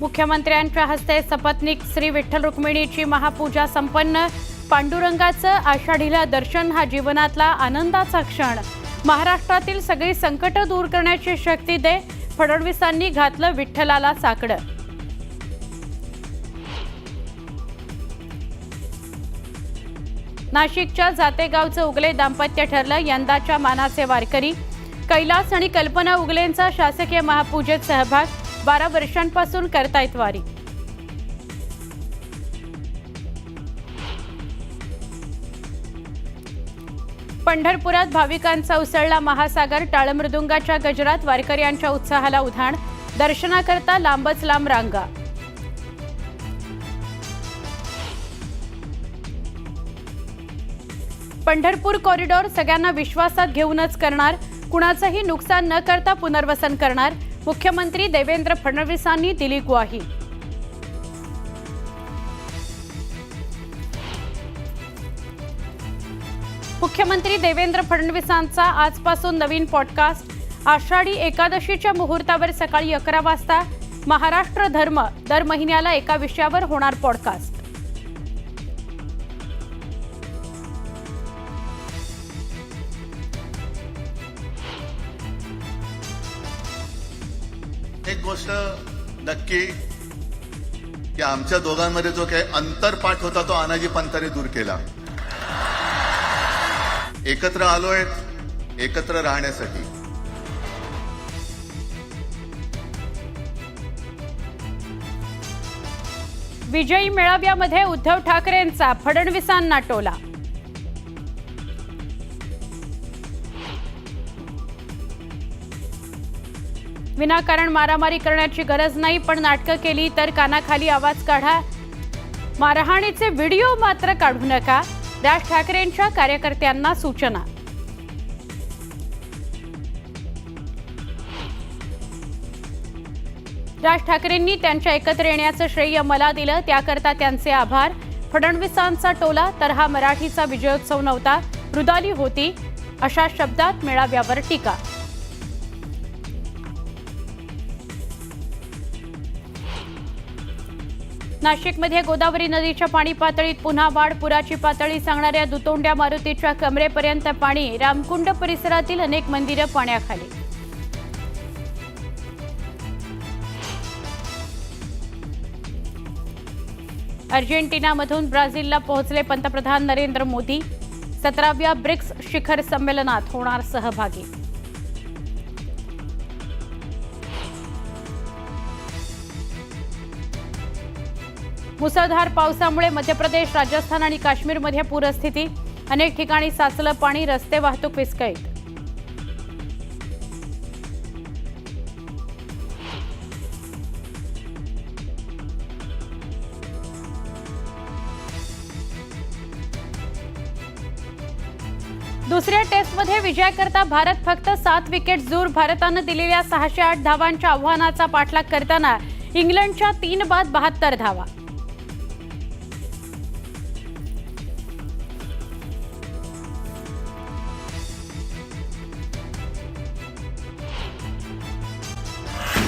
मुख्यमंत्र्यांच्या हस्ते सपत्नीक श्री विठ्ठल रुक्मिणीची महापूजा संपन्न। पांडुरंगाचं आषाढीला दर्शन हा जीवनातला आनंदाचा क्षण। महाराष्ट्रातील सगळी संकट दूर करण्याची शक्ती दे, फडणवीसांनी घातलं विठ्ठलाला साकडं। नाशिकच्या जातेगावचं उगले दाम्पत्य ठरलं यंदाच्या मानाचे वारकरी। कैलास आणि कल्पना उगलेंचा शासकीय महापूजेत सहभाग। 12 वर्षांपासून करतायत वारी। पंढरपुरात भाविकांचा उसळला महासागर। टाळमृदुंगाच्या गजरात वारकऱ्यांच्या उत्साहाला उधाण। दर्शनाकरता लांबच लांब रांगा। पंढरपूर कॉरिडॉर सगळ्यांना विश्वासात घेऊनच करणार, कुणाचंही नुकसान न करता पुनर्वसन करणार। मुख्यमंत्री देवेंद्र फडणवीसांनी दिली ग्वाही। मुख्यमंत्री देवेंद्र फडणवीसांचा आजपासून नवीन पॉडकास्ट। आषाढी एकादशीच्या मुहूर्तावर सकाळी 11 वाजता महाराष्ट्र धर्म दर महिन्याला एका विषयावर होणार पॉडकास्ट। एक गोष्ट नक्की की आमच्या दोघांमध्ये जो काही अंतरपाठ होता तो आनाजी पंतांनी दूर केला। एकत्र आलोय एकत्र राहण्यासाठी। विजयी मेळाव्यामध्ये उद्धव ठाकरेंचा फडणवीसांना टोला। विनाकारण मारामारी करण्याची गरज नाही, पण नाटकं केली तर कानाखाली आवाज काढा। मारहाणीचे व्हिडिओ मात्र काढू नका। राज ठाकरेंच्या कार्यकर्त्यांना सूचना। राज ठाकरेंनी त्यांच्या एकत्र येण्याचं श्रेय मला दिलं, त्याकरता त्यांचे आभार। फडणवीसांचा टोला तर हा मराठीचा विजयोत्सव नव्हता, रुदाली होती, अशा शब्दात मेळाव्यावर टीका। नाशिकमध्ये गोदावरी नदीच्या पाणी पातळीत पुन्हा वाढ। पुराची पातळी सांगणाऱ्या दुतोंड्या मारुतीच्या कमरेपर्यंत पाणी। रामकुंड परिसरातील अनेक मंदिरं पाण्याखाली। अर्जेंटिनामधून ब्राझीलला पोहोचले पंतप्रधान नरेंद्र मोदी। 17व्या ब्रिक्स शिखर संमेलनात होणार सहभागी। मुसळधार पावसामुळे मध्य प्रदेश, राजस्थान आणि काश्मीरमध्ये पूरस्थिती। अनेक ठिकाणी साचलं पाणी, रस्ते वाहतूक विस्कळीत। दुसऱ्या टेस्टमध्ये विजयाकरता भारत फक्त 7 विकेट्स दूर। भारतानं दिलेल्या 608 धावांच्या आव्हानाचा पाठलाग करताना इंग्लंडच्या 3 बाद 72 धावा।